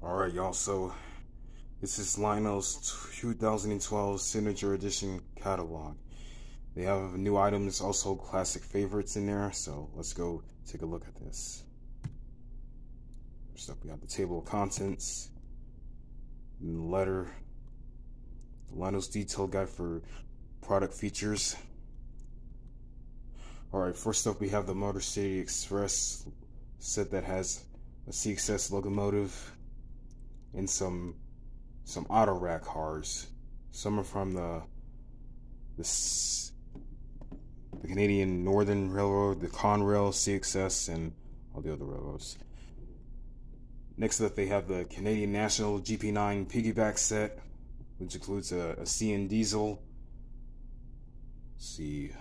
Alright, y'all, so this is Lionel's 2012 Signature Edition catalog. They have new items, also classic favorites in there, so let's go take a look at this. First up, we have the table of contents, and the letter, the Lionel's detailed guide for product features. Alright, first up we have the Motor City Express set that has a CXS locomotive and some auto rack cars. Some are from the Canadian Northern Railroad, the Conrail, CXS, and all the other railroads. Next up, they have the Canadian National GP9 piggyback set, which includes a CN diesel. Let's see,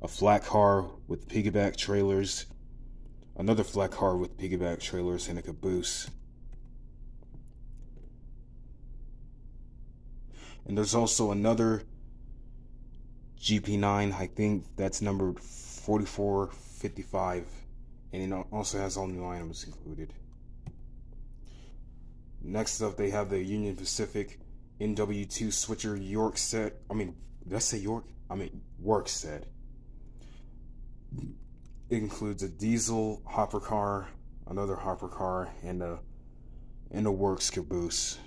a flat car with piggyback trailers, another flat car with piggyback trailers, and a caboose. And there's also another GP9, I think that's numbered 4455, and it also has all new items included. Next up, they have the Union Pacific NW2 Switcher York set. Did I say York? Work set. It includes a diesel hopper car, another hopper car, and a works caboose.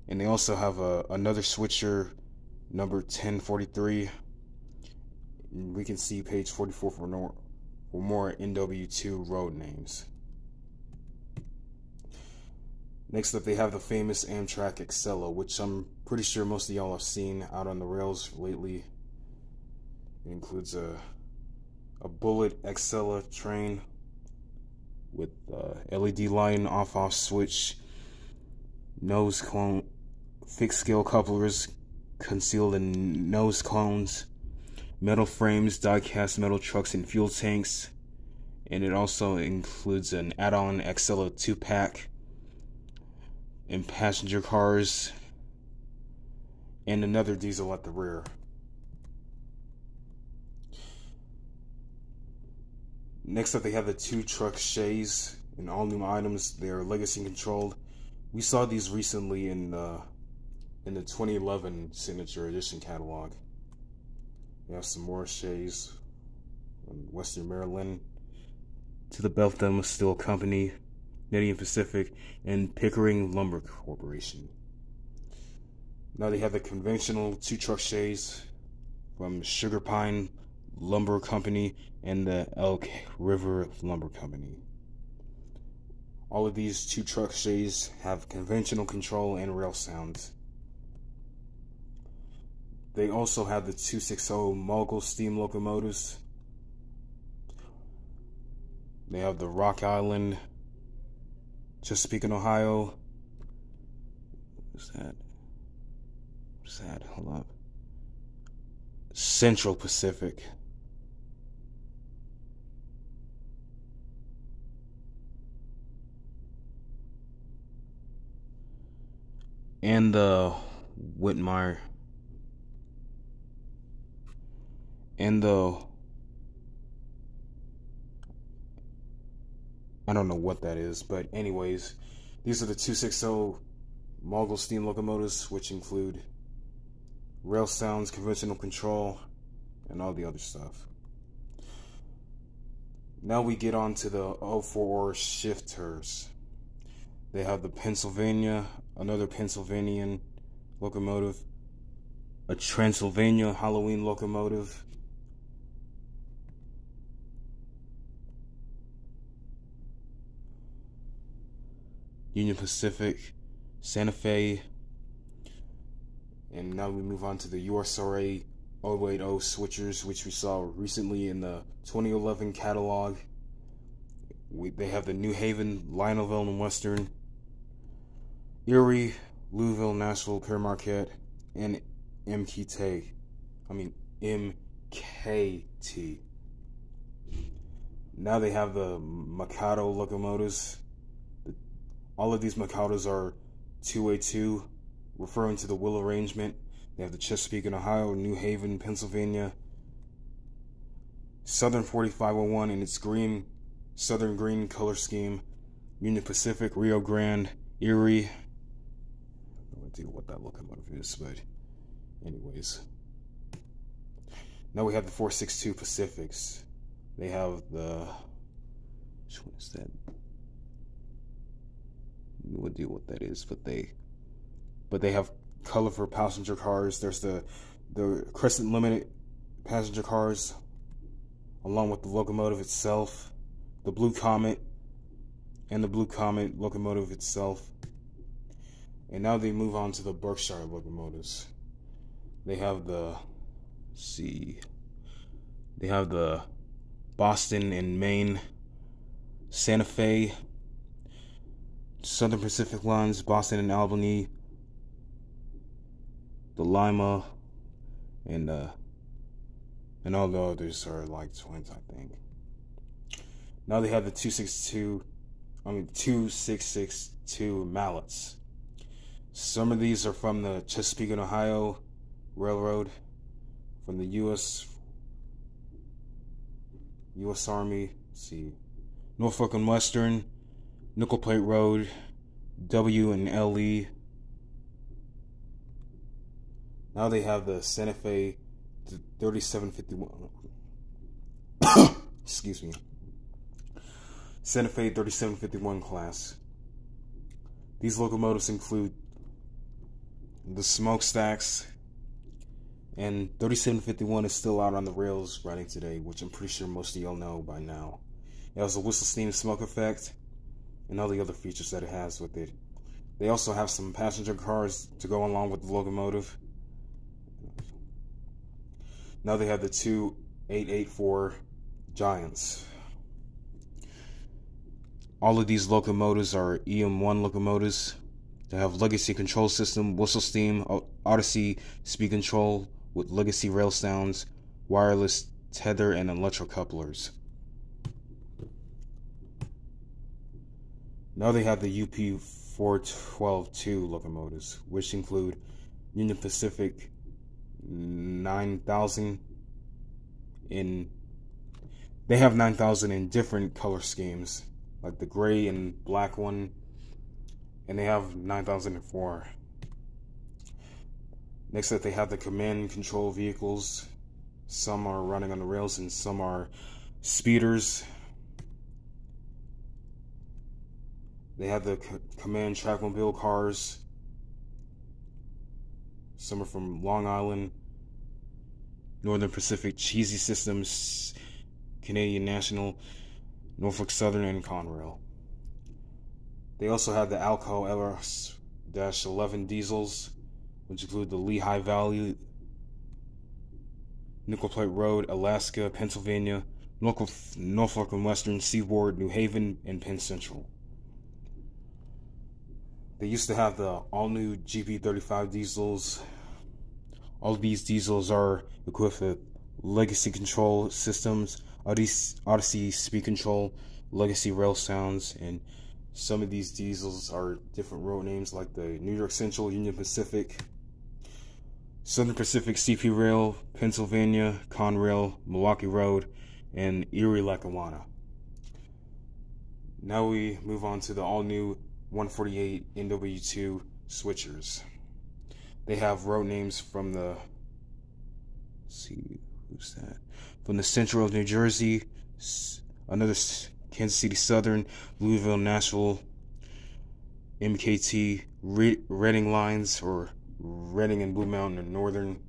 And they also have another switcher, number 1043. We can see page 44 for more NW2 road names. Next up, they have the famous Amtrak Acela, which I'm pretty sure most of y'all have seen out on the rails lately. It includes a bullet Acela train with LED line off switch, nose cone, fixed scale couplers concealed in nose cones, metal frames, die-cast metal trucks, and fuel tanks. And it also includes an add-on Acela 2-pack and passenger cars, and another diesel at the rear. Next up, they have the two truck shays and all new items. They are legacy controlled. We saw these recently in the 2011 Signature Edition catalog. We have some more shays from Western Maryland, to the Beltham Steel Company, Canadian Pacific, and Pickering Lumber Corporation. Now they have the conventional two truck shays from Sugar Pine Lumber Company and the Elk River Lumber Company. All of these two truck shays have conventional control and rail sounds. They also have the 260 Mogul steam locomotives. They have the Rock Island, Chesapeake, Ohio. What's that? Hold up. Central Pacific. And the Whitmire. And I don't know what that is, but anyways, these are the 260 Mogul steam locomotives, which include rail sounds, conventional control, and all the other stuff. Now we get on to the 04 shifters. They have the Pennsylvania, another Pennsylvanian locomotive, a Transylvania Halloween locomotive, Union Pacific, Santa Fe, and now we move on to the USRA 080 switchers, which we saw recently in the 2011 catalog. They have the New Haven, Lionelville and Western, Erie, Louisville, Nashville, Pere Marquette, and MKT. Now they have the Mikado locomotives. All of these Mikados are 2A2, referring to the wheel arrangement. They have the Chesapeake in Ohio, New Haven, Pennsylvania, Southern 4501 in its green, southern green color scheme, Union Pacific, Rio Grande, Erie. No idea what that locomotive is, but anyways. Now we have the 462 Pacifics. They have the, which one is that? No idea what that is, but they have color for passenger cars. There's the Crescent Limited passenger cars, along with the locomotive itself, the Blue Comet, and the Blue Comet locomotive itself. And now they move on to the Berkshire locomotives. They have the, they have the Boston and Maine, Santa Fe, Southern Pacific Lines, Boston and Albany, the Lima, and all the others are like twins, I think. Now they have the 2662 mallets. Some of these are from the Chesapeake and Ohio Railroad, from the U.S. Army. Let's see, Norfolk and Western, Nickel Plate Road, W and LE. Now they have the Santa Fe 3751. Excuse me. Santa Fe 3751 class. These locomotives include the smokestacks, and 3751 is still out on the rails running today, which I'm pretty sure most of y'all know by now. It has a whistle steam smoke effect and all the other features that it has with it. They also have some passenger cars to go along with the locomotive. Now they have the 2884 Giants. All of these locomotives are EM1 locomotives. They have legacy control system, whistle steam, Odyssey speed control with legacy rail sounds, wireless tether, and electrocouplers. Now they have the UP 412-2 locomotives, which include Union Pacific 9000 in, they have 9000 in different color schemes, like the gray and black one, and they have 9004. Next up, they have the command and control vehicles. Some are running on the rails and some are speeders. They have the command trackmobile cars. Some are from Long Island, Northern Pacific, Cheesy Systems, Canadian National, Norfolk Southern, and Conrail. They also have the Alco LR-11 diesels, which include the Lehigh Valley, Nickel Plate Road, Alaska, Pennsylvania, Norfolk and Western, Seaboard, New Haven, and Penn Central. They used to have the all-new GP35 diesels. All of these diesels are equipped with legacy control systems, Odyssey speed control, legacy rail sounds, and some of these diesels are different road names, like the New York Central, Union Pacific, Southern Pacific, CP Rail, Pennsylvania, Conrail, Milwaukee Road, and Erie, Lackawanna. Now we move on to the all-new 148 NW2 switchers. They have road names from the, let's see, who's that? From the Central of New Jersey, another Kansas City Southern, Louisville, Nashville, MKT, Reading lines, or Reading and Blue Mountain, or Northern,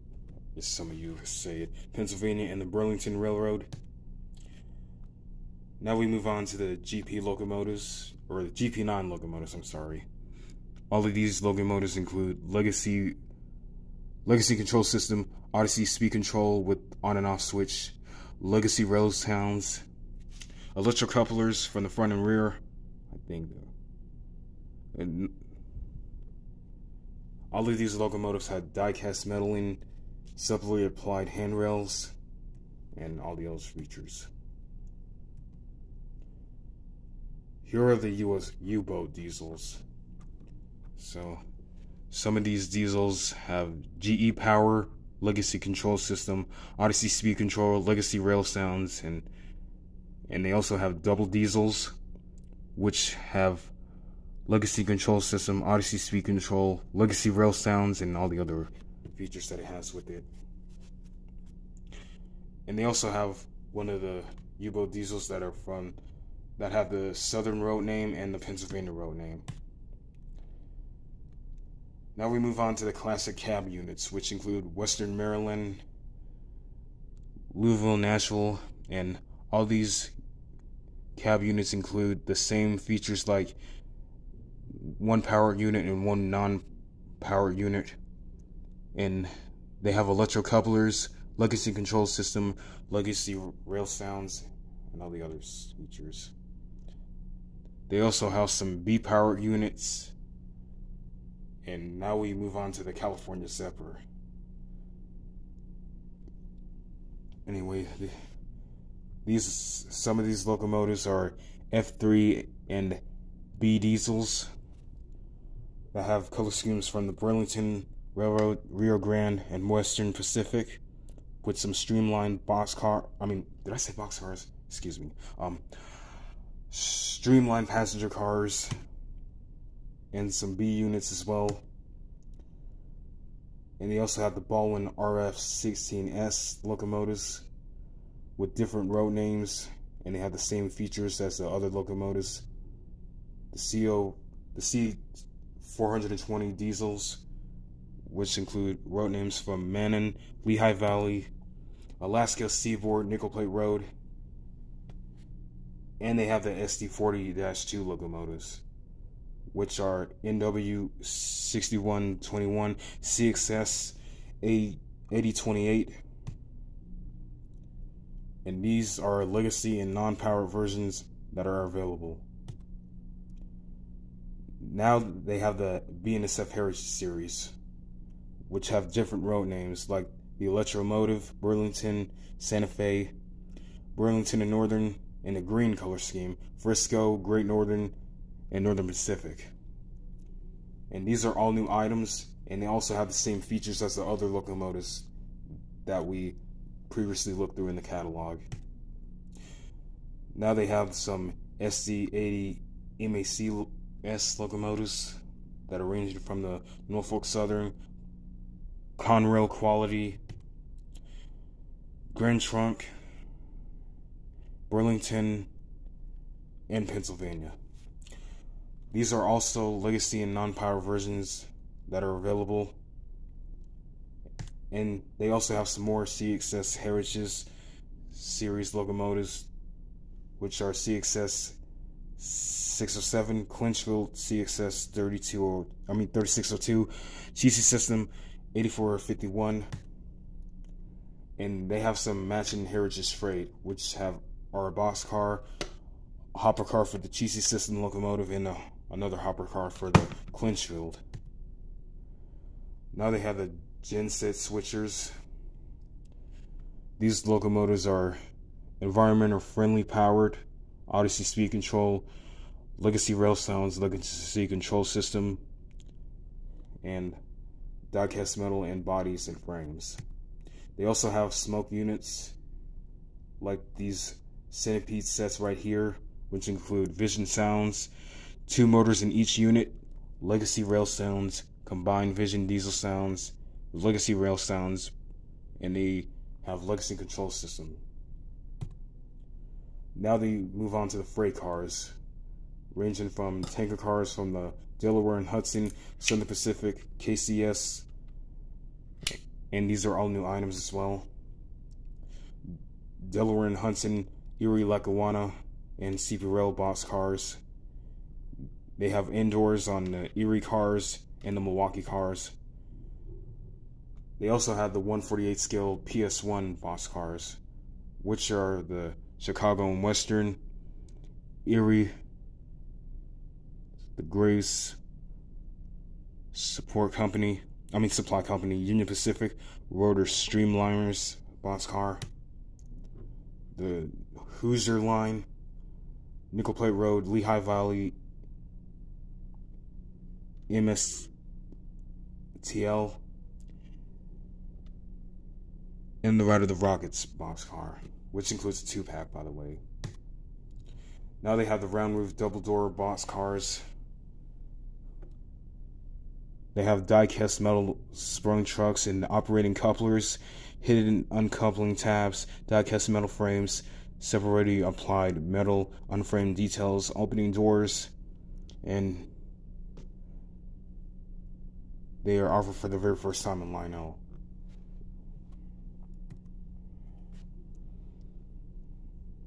as some of you say it, Pennsylvania, and the Burlington Railroad. Now we move on to the GP locomotives, or the GP9 locomotives, I'm sorry. All of these locomotives include legacy control system, Odyssey speed control with on and off switch, legacy rail sounds, electrocouplers from the front and rear, I think. And all of these locomotives had die-cast metaling, subtly applied handrails, and all the other features. Here are the US U-boat diesels. So, some of these diesels have GE power, legacy control system, Odyssey speed control, legacy rail sounds, and they also have double diesels, which have legacy control system, Odyssey speed control, legacy rail sounds, and all the other features that it has with it. And they also have one of the U-boat diesels that have the Southern road name and the Pennsylvania road name. Now we move on to the classic cab units, which include Western Maryland, Louisville, Nashville, and all these cab units include the same features like one power unit and one non-power unit, and they have electro couplers, legacy control system, legacy rail sounds, and all the other features. They also have some B-power units. And now we move on to the California Zephyr. Anyway, some of these locomotives are F3 and B diesels that have color schemes from the Burlington Railroad, Rio Grande, and Western Pacific, with some streamlined boxcar. Did I say boxcars? Excuse me. Streamlined passenger cars, and some B units as well. And they also have the Baldwin RF-16S locomotives with different road names, and they have the same features as the other locomotives. The C420 diesels, which include road names from Manon, Lehigh Valley, Alaska Seaboard, Nickel Plate Road, and they have the SD40-2 locomotives, which are NW6121, CXS 8028, and these are legacy and non-powered versions that are available. Now they have the BNSF Heritage Series, which have different road names like the Electromotive, Burlington, Santa Fe, Burlington and Northern, and the green color scheme, Frisco, Great Northern, and Northern Pacific. And these are all new items, and they also have the same features as the other locomotives that we previously looked through in the catalog. Now they have some SD80 MACS locomotives that are ranging from the Norfolk Southern, Conrail Quality, Grand Trunk, Burlington, and Pennsylvania. These are also legacy and non-power versions that are available. And they also have some more CXS Heritage Series locomotives, which are CXS 607, Clinchfield CXS 3602, GC System 8451. And they have some matching Heritage Freight, which are a boxcar, a hopper car for the GC System locomotive, and another hopper car for the Clinchfield. Now they have the genset switchers. These locomotives are environmental friendly powered, Odyssey speed control, legacy rail sounds, legacy control system, and die-cast metal and bodies and frames. They also have smoke units like these Centipede sets right here, which include Vision sounds, 2 motors in each unit, legacy rail sounds, combined Vision diesel sounds, legacy rail sounds, and they have legacy control system. Now they move on to the freight cars, ranging from tanker cars from the Delaware and Hudson, Southern Pacific, KCS, and these are all new items as well. Delaware and Hudson, Erie, Lackawanna, and CP Rail box cars. They have indoors on the Erie cars and the Milwaukee cars. They also have the 148 scale PS1 box cars, which are the Chicago and Western, Erie, the Grace Supply Company, Union Pacific, Rotor Streamliners boxcar, the Hoosier Line, Nickel Plate Road, Lehigh Valley, MSTL, and the Ride of the Rockets boxcar, which includes a 2-pack, by the way. Now they have the round roof double door boxcars, They have die-cast metal sprung trucks and operating couplers, hidden uncoupling tabs, die-cast metal frames, separately applied metal unframed details, opening doors, and they are offered for the very first time in Lionel.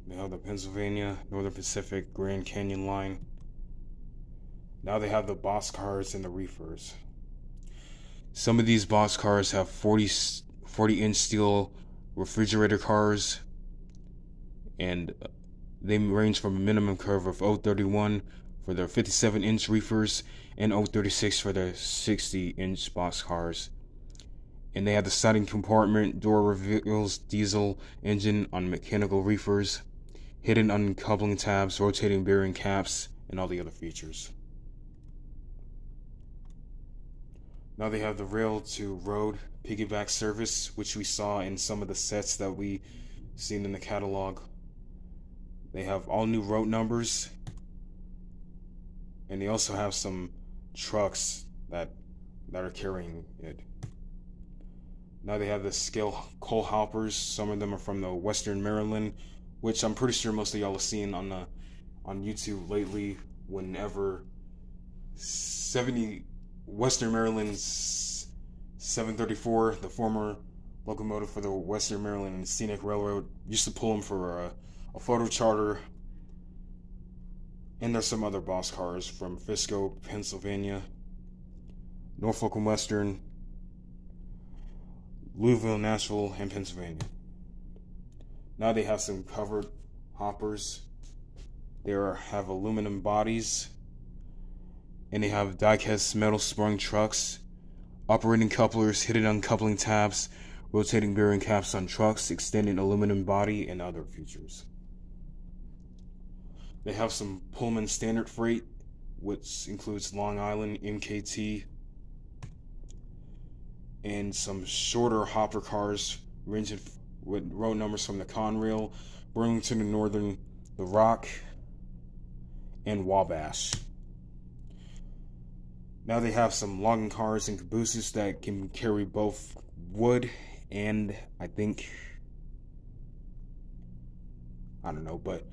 They have the Pennsylvania, Northern Pacific, Grand Canyon line. Now they have the boxcars and the reefers. Some of these boxcars have 40-inch steel refrigerator cars, and they range from a minimum curve of 0.31 for their 57-inch reefers and 0.36 for their 60-inch boxcars. And they have the siding compartment, door reveals, diesel engine on mechanical reefers, hidden uncoupling tabs, rotating bearing caps, and all the other features. Now they have the rail to road piggyback service, which we saw in some of the sets that we seen in the catalog. They have all new road numbers, and they also have some trucks that are carrying it. Now they have the scale coal hoppers. Some of them are from the Western Maryland, which I'm pretty sure most of y'all have seen on YouTube lately. Whenever Western Maryland's 734, the former locomotive for the Western Maryland Scenic Railroad, used to pull them for a photo charter. And there's some other boxcars from Frisco, Pennsylvania, Norfolk and Western, Louisville, Nashville, and Pennsylvania. Now they have some covered hoppers. They have aluminum bodies, and they have die-cast metal sprung trucks, operating couplers, hidden uncoupling tabs, rotating bearing caps on trucks, extended aluminum body, and other features. They have some Pullman standard freight, which includes Long Island, MKT, and some shorter hopper cars ranging with road numbers from the Conrail, Burlington and Northern, the Rock, and Wabash. Now they have some logging cars and cabooses that can carry both wood and but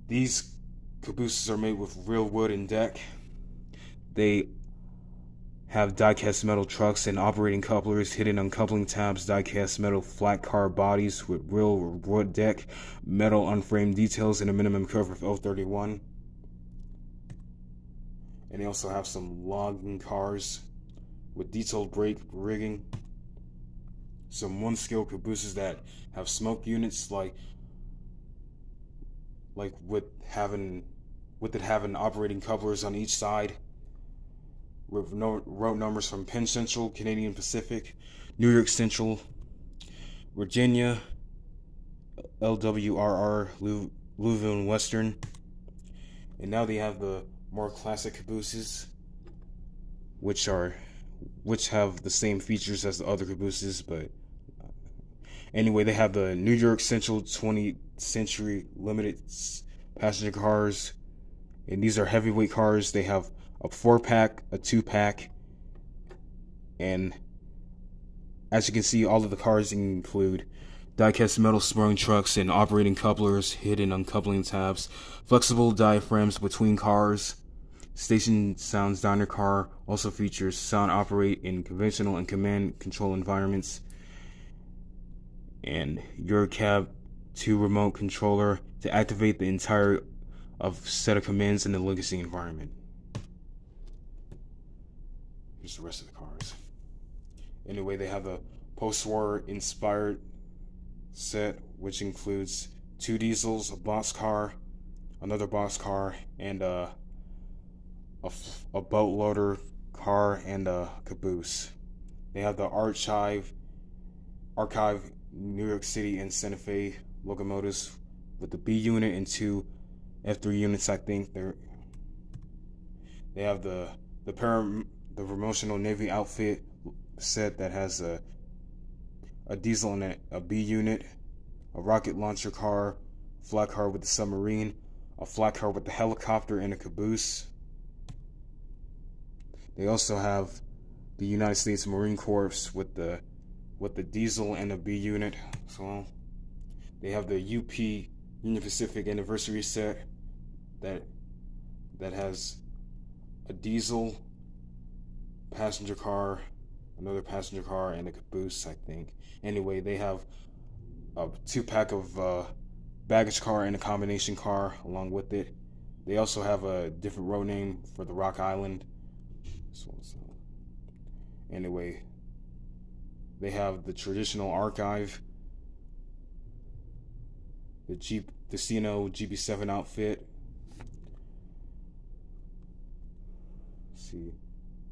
these cabooses are made with real wood and deck. They have die-cast metal trucks and operating couplers, hidden uncoupling tabs, die-cast metal flat car bodies with real wood deck, metal unframed details, and a minimum curve of 0.31. And they also have some logging cars with detailed brake rigging, some one-scale cabooses that have smoke units, like with it having operating couplers on each side, with road numbers from Penn Central, Canadian Pacific, New York Central, Virginia, LWRR, Louisville and Western. And now they have the more classic cabooses, which have the same features as the other cabooses, but anyway, they have the New York Central 20th Century Limited passenger cars, and these are heavyweight cars. They have a 4-pack, a 2-pack, and as you can see, all of the cars include die-cast metal sprung trucks and operating couplers, hidden uncoupling tabs, flexible diaphragms between cars. Station Sounds Diner car also features sound operate in conventional and command control environments, and your cab 2 remote controller to activate the entire set of commands in the legacy environment. Here's the rest of the cars. Anyway, they have a post-war inspired set, which includes 2 diesels, a boxcar, another boxcar, and a boat loader car, and a caboose. They have the Archive New York City and Santa Fe locomotives with the B unit and 2 F3 units. I think they have the promotional Navy outfit set that has a diesel and a B unit, a rocket launcher car, flat car with the submarine, a flat car with the helicopter, and a caboose. They also have the United States Marine Corps with the diesel and the B unit. So they have the UP Union Pacific anniversary set that has a diesel, passenger car, another passenger car, and a caboose, I think. Anyway, they have a 2-pack of baggage car and a combination car along with it. They also have a different road name for the Rock Island. So anyway, they have the traditional archive, the Casino GB7 outfit. Let's see,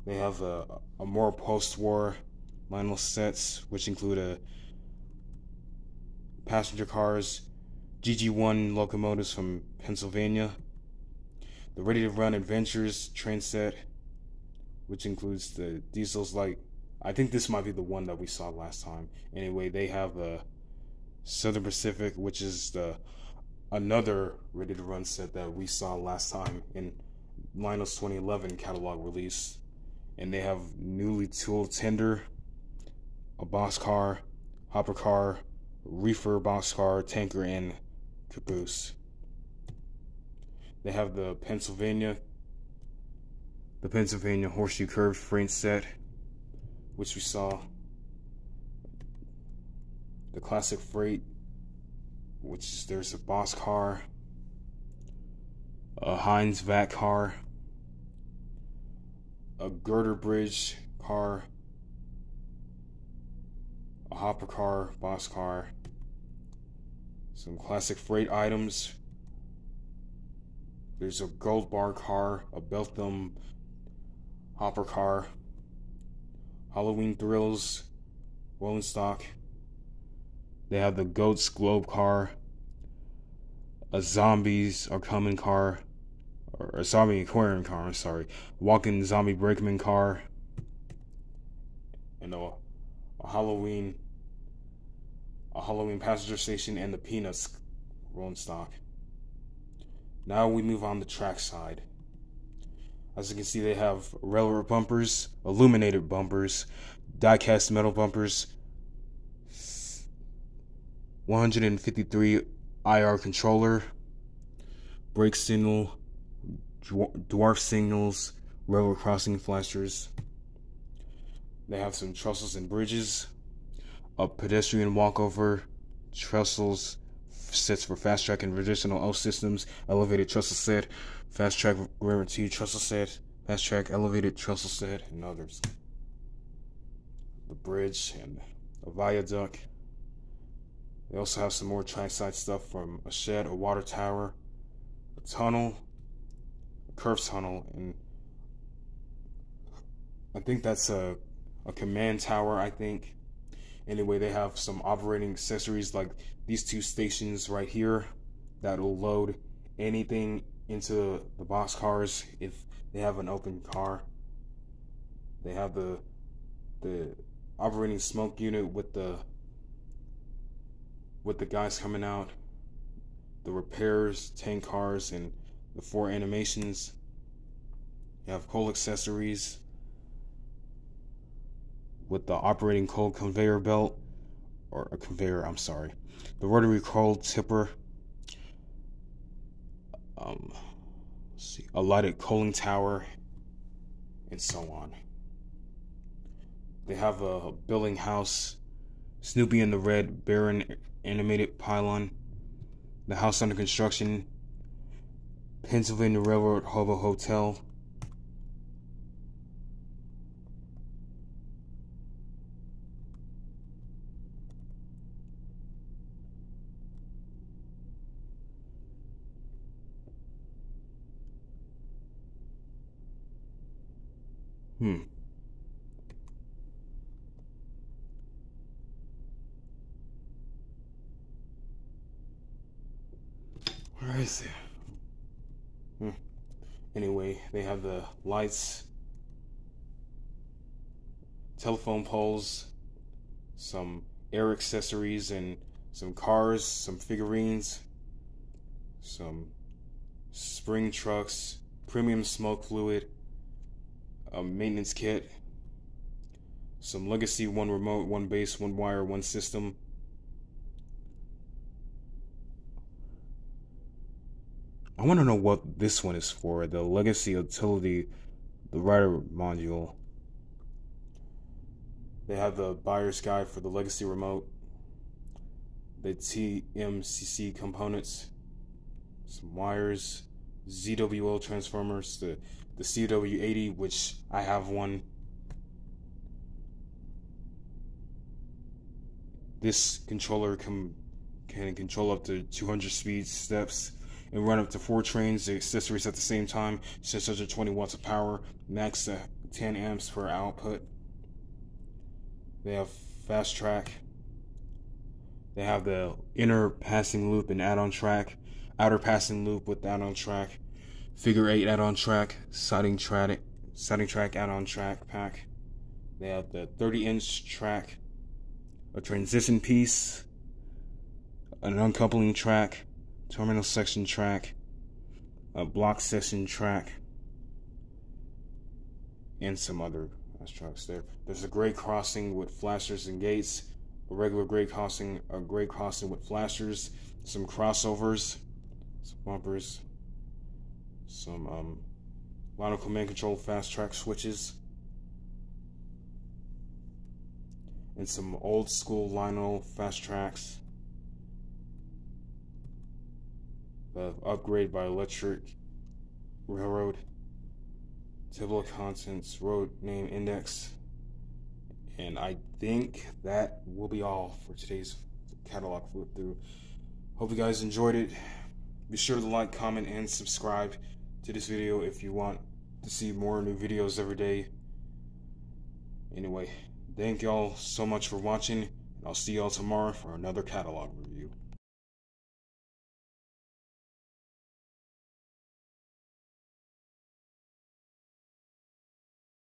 they have a more post-war lionel sets, which include passenger cars, GG1 locomotives from Pennsylvania, the Ready to Run Adventures train set, which includes the diesels. Like, I think this might be the one that we saw last time. Anyway, they have a Southern Pacific, which is another Ready to Run set that we saw last time in Lionel's 2011 catalog release. And they have newly tooled tender, a boxcar, hopper car, reefer boxcar, tanker, and caboose. They have the Pennsylvania horseshoe curved freight set, which we saw. The classic freight, which there's a boxcar, a Heinz vac car, a girder bridge car, a hopper car, boxcar, some classic freight items. There's a gold bar car, a Beltham hopper car, Halloween Thrills, rolling stock. They have the Goats Globe car, a Zombies Are Coming car, or a Zombie Aquarium car, I'm sorry, Walking Zombie Brakeman car, and a Halloween passenger station, and the Peanuts rolling stock. Now we move on the track side. As you can see, they have railroad bumpers, illuminated bumpers, die-cast metal bumpers, 153 IR controller, brake signal, dwarf signals, railroad crossing flashers. They have some trestles and bridges, a pedestrian walkover, trestles, sets for fast track and traditional O systems, elevated trestle set, fast track guarantee trestle set, fast track elevated trestle set, and others. The bridge and a viaduct. They also have some more trackside stuff from a shed, a water tower, a tunnel, a curved tunnel, and I think that's a command tower, I think. Anyway, they have some operating accessories like these two stations right here that will load anything into the box cars if they have an open car. They have the operating smoke unit with the guys coming out, the repairs, tank cars, and the 4 animations. You have coal accessories with the operating coal conveyor belt, or a conveyor, I'm sorry, the rotary coal tipper, let's see, a lighted coaling tower, and so on. They have a building house, Snoopy and the Red Baron animated pylon, the house under construction, Pennsylvania Railroad Hobo Hotel, Where is it? Anyway, they have the lights, telephone poles, some air accessories, and some cars, some figurines, some spring trucks, premium smoke fluid, a maintenance kit, some legacy, one remote, one base, one wire, one system. I want to know what this one is for. The legacy utility, the writer module. They have the buyer's guide for the legacy remote, the TMCC components, some wires, ZWL transformers, the CW80, which I have one. This controller can control up to 200 speed steps and run up to 4 trains, the accessories at the same time, 620 watts of power, max 10 amps per output. They have fast track. They have the inner passing loop and add-on track, outer passing loop with add-on track, figure 8 add-on track, siding track add-on track pack. They have the 30-inch track, a transition piece, an uncoupling track, terminal section track, a block section track, and some other tracks there. There's a grade crossing with flashers and gates, a regular grade crossing, a grade crossing with flashers, some crossovers, some bumpers, some lionel command control fast track switches, and some old school lionel fast tracks. The upgrade by Electric Railroad, table of contents, road name index, and I think that will be all for today's catalog flip through. Hope you guys enjoyed it. Be sure to like, comment, and subscribe to this video if you want to see more new videos every day. Anyway, thank y'all so much for watching, and I'll see y'all tomorrow for another catalog review.